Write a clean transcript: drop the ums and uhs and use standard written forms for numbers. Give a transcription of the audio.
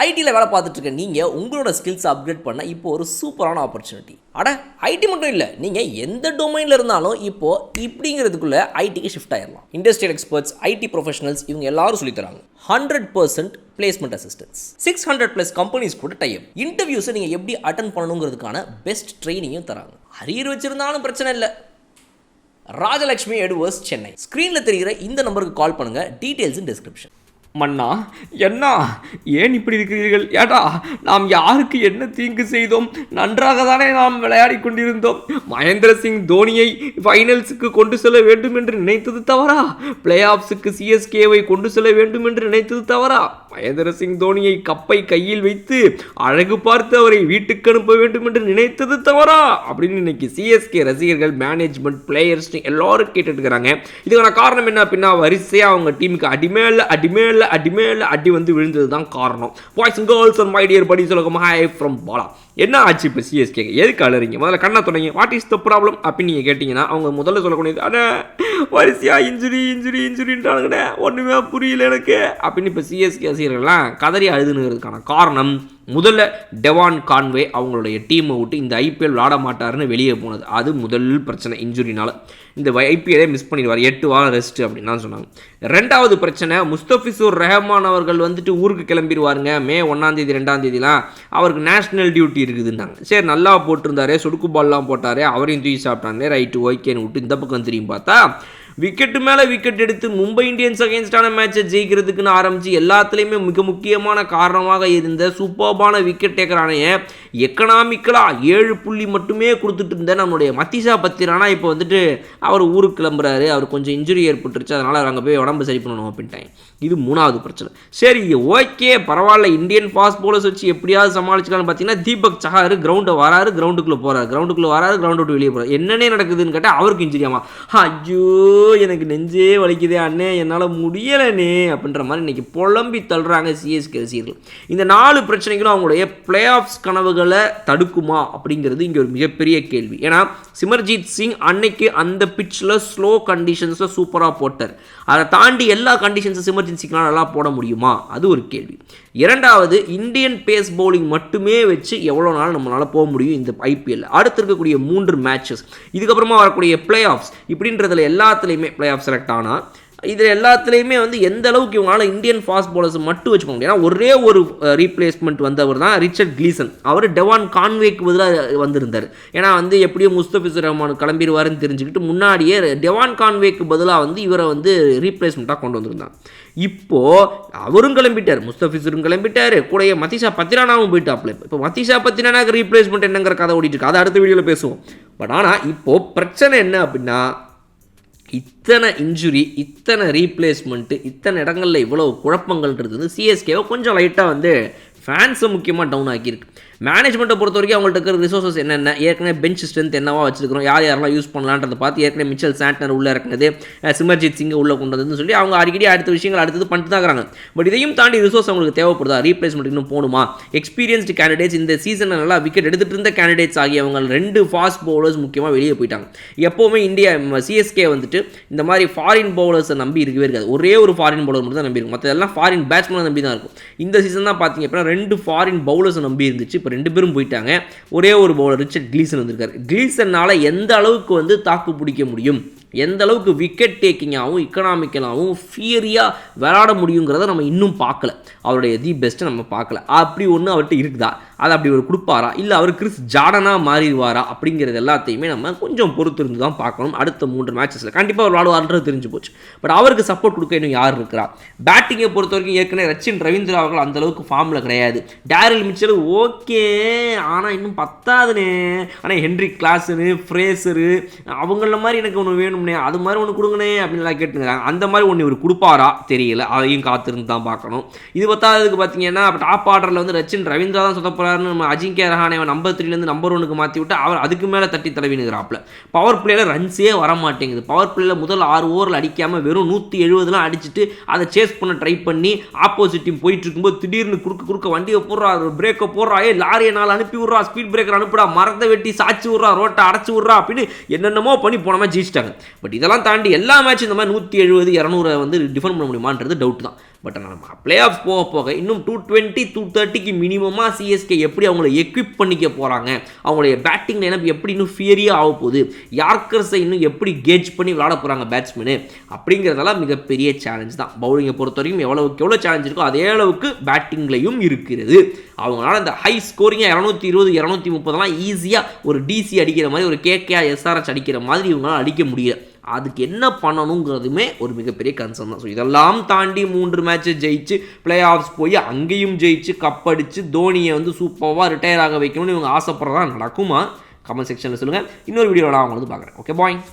ஐடியில் வேலை பார்த்துட்டு இருக்க நீங்கள் உங்களோட ஸ்கில்ஸ் அப்கிரேட் பண்ண இப்போ ஒரு சூப்பரான ஆப்பர்ச்சுனிட்டி. ஐடி மட்டும் இல்லை, நீங்கள் எந்த டொமைனில் இருந்தாலும் இப்போது இப்படிங்கிறதுக்குள்ளே ஐடிக்கு ஷிஃப்ட் ஆயிடலாம். இண்டஸ்ட்ரியல் எக்ஸ்பர்ட்ஸ், ஐடி ப்ரொஃபஷனல்ஸ் இவங்க எல்லாரும் சொல்லித்தராங்க. 100% பிளேஸ்மெண்ட் அசிஸ்டன்ஸ், 600+ கம்பெனிஸ் கூட டைப். இன்டர்வியூஸை நீங்கள் எப்படி அட்டன் பண்ணணுங்கிறதுக்கான பெஸ்ட் ட்ரைனிங்கும் தராங்க. அரியர் வச்சிருந்தாலும் பிரச்சனை இல்லை. ராஜலட்சுமி எட்வர்ஸ், சென்னை. ஸ்க்ரீனில் தெரிகிற இந்த நம்பருக்கு கால் பண்ணுங்கள். டீட்டெயில்ஸ் இன் டிஸ்கிரிப்ஷன். மன்னா, என்ன ஏன் இப்படி இருக்கிறீர்கள்? ஏடா, நாம் யாருக்கு என்ன தீங்கு செய்தோம்? நன்றாக தானே நாம் விளையாடி கொண்டிருந்தோம். மகேந்திர சிங் தோனியை ஃபைனல்ஸுக்கு கொண்டு செல்ல வேண்டும் என்று நினைத்தது தவறா? பிளே ஆஃப்ஸுக்கு சிஎஸ்கேவை கொண்டு செல்ல வேண்டும் என்று நினைத்தது தவறா? மகேந்திர சிங் தோனியை கப்பை கையில் வைத்து அழகு பார்த்து அவரை வீட்டுக்கு அனுப்ப வேண்டும் என்று நினைத்தது தவறா அப்படின்னு இன்னைக்கு சிஎஸ்கே ரசிகர்கள், மேனேஜ்மெண்ட், பிளேயர்ஸ் எல்லாரும் கேட்டுட்டு இருக்கிறாங்க. இதுக்கான காரணம் என்ன அப்படின்னா, வரிசையாக அவங்க டீமுக்கு அடிமேல அடி வந்து விழுந்தது தான் காரணம். Boys and girls and my dear படி சொல்லுங்க, ஹாய் ஃப்ரம் பாலா. என்ன ஆச்சு இப்போ சிஎஸ்கே? எதுக்கு அழறீங்க? முதல்ல கண்ணா தொடங்கி வாட் இஸ் த ப்ராப்ளம் அப்படின்னு நீங்கள் கேட்டிங்கன்னா, அவங்க முதல்ல சொல்லக்கூடியது வரிசையாக இன்ஜுரின்றானுங்கண்ணே, ஒன்றுமே புரியல எனக்கு அப்படின்னு இப்போ சிஎஸ்கே ரசிகர்கள்லாம் கதறி அழுதுனுங்கிறதுக்கான காரணம், முதல்ல டெவான் கான்வே அவங்களுடைய டீமை விட்டு இந்த ஐபிஎல் விளாட மாட்டாருன்னு வெளியே போனது. அது முதல் பிரச்சனை. இன்ஜுரினால இந்த ஐபிஎல்லே மிஸ் பண்ணிடுவார், 8 வாரம் ரெஸ்ட் அப்படின்னு தான் சொன்னாங்க. ரெண்டாவது பிரச்சனை, முஸ்தபிசூர் ரஹ்மான் அவர்கள் வந்துட்டு ஊருக்கு கிளம்பிடுவாருங்க மே 1ஆம் தேதி 2ஆம் தேதிலாம். அவருக்கு நேஷனல் டியூட்டி இருக்குதுன்னாங்க. சரி, நல்லா போட்டிருந்தாரு, சொடுக்கு பால்லாம் போட்டார், அவரையும் தூக்கி சாப்பிட்டாங்க. ரைட்டு ஓகேன்னு விட்டு இந்த பக்கம் திரும்பி பார்த்தா விக்கெட்டு மேலே விக்கெட் எடுத்து மும்பை இந்தியன்ஸ் அகேன்ஸ்டான மேட்சை ஜெயிக்கிறதுக்குன்னு ஆரம்பித்து எல்லாத்துலேயுமே மிக முக்கியமான காரணமாக இருந்த சூப்பர்பான விக்கெட் டேக்கரான எக்கனாமிக்கலாக 7 புள்ளி மட்டுமே கொடுத்துட்டு இருந்த நம்மளுடைய மத்திஷா பத்திரானா இப்போ வந்துட்டு அவர் ஊருக்கு கிளம்புறாரு. அவர் கொஞ்சம் இன்ஜுரி ஏற்பட்டுருச்சு, அதனால் அவர் அங்கே போய் உடம்பு சரி பண்ணணும் அப்படின்ட்டாங்க. இது மூணாவது பிரச்சனை. சரி, ஓகே பரவாயில்ல, இந்தியன் ஃபாஸ்ட் போலர்ஸ் வச்சு எப்படியாவது சமாளிச்சுக்கலாம்னு பார்த்தீங்கன்னா, தீபக் சஹார் கிரவுண்டை வராரு, கிரவுண்டுக்குள்ளே போகிறார், கிரவுண்ட் விட்டு வெளியே போகிறார். என்னென்ன நடக்குதுன்னு கேட்டால் அவருக்கு இன்ஜுரியாமா. ஐயோ எனக்கு நெஞ்சே வலிக்குதே அண்ணே, என்னால் முடியலண்ணே அப்படின்ற மாதிரி இன்னைக்கு புலம்பி தள்ளுறாங்க சிஎஸ்கே ரசிகர்கள். இந்த 4 பிரச்சனைகளும் அவங்களுடைய பிளே ஆஃப்ஸ் கனவுகளை தடுக்குமா அப்படிங்கிறது இங்கே ஒரு மிகப்பெரிய கேள்வி. ஏன்னா சிமர்ஜித் சிங் அன்னைக்கு அந்த பிட்ச்சில் ஸ்லோ கண்டிஷன்ஸில் சூப்பராக போட்டார். அதை தாண்டி எல்லா கண்டிஷன்ஸும் சிமர்ஜித் சிங்னால் நல்லா போட முடியுமா? அது ஒரு கேள்வி. இரண்டாவது, இந்தியன் பேஸ் பவுலிங் மட்டுமே வச்சு எவ்வளோ நாள் நம்மளால் போக முடியும் இந்த ஐபிஎல்? அடுத்து இருக்கக்கூடிய 3 மேட்சஸ், இதுக்கப்புறமா வரக்கூடிய பிளே ஆஃப்ஸ், இப்படின்றதுல எல்லாத்துலேயுமே பிளே ஆஃப் செலக்ட் ஆனால் இதில் எல்லாத்துலேயுமே வந்து எந்த அளவுக்கு இவங்களால் இந்தியன் ஃபாஸ்ட் பாலர்ஸ் மட்டும் வச்சுக்க முடியும். ஏன்னா ஒரே ஒரு ரீப்ளேஸ்மெண்ட் வந்தவர் தான் ரிச்சர்ட் கிளீசன். அவர் டெவான் கான்வேக்கு பதிலாக வந்திருந்தார். ஏன்னா வந்து எப்படியோ முஸ்தபிசூர் ரஹ்மான் கிளம்பிடுவாருன்னு தெரிஞ்சுக்கிட்டு முன்னாடியே டெவான் கான்வேக்கு பதிலாக வந்து இவரை வந்து ரீப்ளேஸ்மெண்ட்டாக கொண்டு வந்திருந்தாங்க. இப்போது அவரும் கிளம்பிட்டார், முஸ்தபிசூரும் கிளம்பிட்டார், கூட மத்திஷா பத்திரானாவும் போயிட்டாப்ல. இப்போ மத்திஷா பத்திரானாக்கு ரீப்ளேஸ்மெண்ட் என்னங்கிற கதை ஓடிட்டு இருக்கு, அதை அடுத்த வீடியோவில் பேசுவோம். பட் ஆனால் இப்போது பிரச்சனை என்ன அப்படின்னா, இத்தனை இன்ஜுரி, இத்தனை ரீப்ளேஸ்மெண்ட்டு, இத்தனை இடங்களில் இவ்வளோ குழப்பங்கள்ன்றது வந்து சிஎஸ்கேவை கொஞ்சம் லைட்டாக வந்து ஃபேன்ஸை முக்கியமாக டவுன் ஆக்கியிருக்கு. மேனேஜ்மெண்ட்டை பொறுத்த வரைக்கும் அவங்கள்ட்ட இருக்கிற ரிசோர்ஸஸ் என்னென்ன, ஏற்கனவே பெஞ்ச் ஸ்ட்ரென்த் என்னவா வச்சிருக்கிறோம், யாரெல்லாம் யூஸ் பண்ணலான்றதை பார்த்து ஏற்கனவே மிச்சல் சாண்ட்னர் உள்ளே இறக்குனது, சிமர்ஜித் சிங்கை உள்ளே கொண்டு வந்ததுன்னு சொல்லி அவங்க அடிக்கடி அடுத்த விஷயங்கள் அடுத்தது பண்ணிட்டு தான் இருக்கிறாங்க. பட் இதையும் தாண்டி ரிசோர்ஸ் அவங்களுக்கு தேவைப்படுதா? ரீப்ளேஸ்மெண்ட் இன்னும் போகணுமா? எக்ஸ்பீரியன்ஸ்டு கேண்டிடேட்ஸ், இந்த சீசனில் நல்லா விக்கெட் எடுத்துகிட்டு இருந்த கேண்டிடேட்ஸ் ஆகியவங்க 2 ஃபாஸ்ட் பவுலர்ஸ் முக்கியமாக வெளியே போயிட்டாங்க. எப்போவுமே இந்தியா சிஎஸ்கே வந்துட்டு இந்த மாதிரி ஃபாரின் பவுலர்ஸை நம்பி இருக்கவே இருக்காது. ஒரே ஒரு ஃபாரின் பவுலர் மட்டும் தான் நம்பி இருக்கும், மற்றதெல்லாம் ஃபாரின் பேட்ஸ்மேனை நம்பி தான் இருக்கும். இந்த சீசன் தான் பார்த்தீங்க அப்படின்னா 2 ஃபாரின் பவுலர்ஸை நம்பி இருந்துச்சு. இப்போ 2 பேரும் போயிட்டாங்க. ஒரே ஒரு பவுலர் ரிச்சர்ட் கிளீசன் வந்திருக்காரு. கிளீசனால எந்த அளவுக்கு வந்து தாக்கு பிடிக்க முடியும், எந்த அளவுக்கு விக்கெட் டேக்கிங்காகவும் எக்கனாமிக்கலாகவும் ஃபியரியாக விளையாட முடியுங்கிறத நம்ம இன்னும் பார்க்கல. அவருடைய தி பெஸ்ட்டை நம்ம பார்க்கல. அப்படி ஒன்று அவர்கிட்ட இருக்குதா? அதை அப்படி ஒரு கொடுப்பாரா, இல்லை அவர் கிறிஸ் ஜார்டனாக மாறிடுவாரா அப்படிங்கிறது எல்லாத்தையுமே நம்ம கொஞ்சம் பொறுத்து இருந்து தான் பார்க்கணும். அடுத்த 3 மேட்சஸில் கண்டிப்பாக அவர் விளையாடுவார்ன்றது தெரிஞ்சு போச்சு. பட் அவருக்கு சப்போர்ட் கொடுக்க இன்னும் யார் இருக்கிறா? பேட்டிங்கை பொறுத்த வரைக்கும் ஏற்கனவே ரச்சின் ரவீந்திரா அவர்கள் அந்தளவுக்கு ஃபார்மில் கிடையாது. டேரில் மிச்சல் ஓகே, ஆனால் இன்னும் பத்தாதுனே. ஆனால் ஹென்ரி கிளாஸனு, ஃப்ரேசரு அவங்கள மாதிரி எனக்கு ஒன்று வேணும்னே, அது மாதிரி ஒன்று கொடுங்கண்ணே அப்படின்லாம் கேட்டுக்கிறாங்க. அந்த மாதிரி ஒன்று இவர் கொடுப்பாரா தெரியல, அதையும் காத்திருந்து தான் பார்க்கணும். இது பத்தாவதுக்கு பார்த்தீங்கன்னா டாப் ஆர்டரில் வந்து ரச்சின் ரவீந்திரா தான் சொதப்ப நம்ம அஜிங்கிய ரஹானே நம்பர் 3லேருந்து நம்பர் 1க்கு மாற்றி விட்டு அவர் அதுக்கு மேலே தட்டி தடவினுகிறாப்ல. பவர் பிளேயில் ரன்ஸே வர மாட்டேங்குது. பவர் பிளேயில் முதல் 6 ஓவரில் அடிக்காமல் வெறும் 170 அடிச்சுட்டு அதை சேஸ் பண்ண ட்ரை பண்ணி ஆப்போசிட் டீம் போயிட்டு இருக்கும்போது திடீர்னு குறுக்க வண்டியை போடுறா, பிரேக்கை போடுறா, லாரியை 4 அனுப்பி விட்றா, ஸ்பீட் பிரேக்கர் அனுப்பிடா, மரத்தை வெட்டி சாய்ச்சி விட்றா, ரோட்டை அடைச்சி விட்றா அப்படின்னு என்னென்னமோ பண்ணி போனமா ஜெயிச்சிட்டாங்க. பட் இதெல்லாம் தாண்டி எல்லா மேட்சும் இந்த மாதிரி 170 200 வந்து டிஃபெண்ட் பண்ண முடியுமான்றது டவுட் தான். பட் நம்ம பிளே ஆஃப் போக போக இன்னும் 220-230க்கு மினிமமாக சிஎஸ்கே எப்படி அவங்கள எக்விப் பண்ணிக்க போகிறாங்க, அவங்களுடைய பேட்டிங் லைனப் எப்படி இன்னும் ஃபியரியாக ஆக போகுது, யார்க்கர்ஸை இன்னும் எப்படி கேஜ் பண்ணி விளாட போகிறாங்க பேட்ஸ்மேனு அப்படிங்கிறதெல்லாம் மிகப்பெரிய சேலஞ்ச் தான். பவுலிங்கை பொறுத்த வரைக்கும் எவ்வளோ சேலஞ்ச் இருக்கோ அதே அளவுக்கு பேட்டிங்லையும் இருக்கிறது. அவங்களால இந்த ஹை ஸ்கோரிங்காக 220-230 ஈஸியாக ஒரு டிசி அடிக்கிற மாதிரி, ஒரு கேகேஆர் எஸ்ஆர்எச் அடிக்கிற மாதிரி இவங்களால அடிக்க முடியல. அதுக்கு என்ன பண்ணணுங்கிறதுமே ஒரு மிகப்பெரிய கன்சர்ன் தான். ஸோ இதெல்லாம் தாண்டி 3 மேட்சை ஜெயிச்சு பிளே ஆஃப்ஸ் போய் அங்கேயும் ஜெயிச்சு கப் அடித்து தோனியை வந்து சூப்பராக ரிட்டையர் ஆக வைக்கணும்னு இவங்க ஆசைப்படுறதா நடக்குமா? கமெண்ட் செக்ஷனில் சொல்லுங்கள். இன்னொரு வீடியோவில் நான் அவங்க வந்து பார்க்குறேன். Okay bye.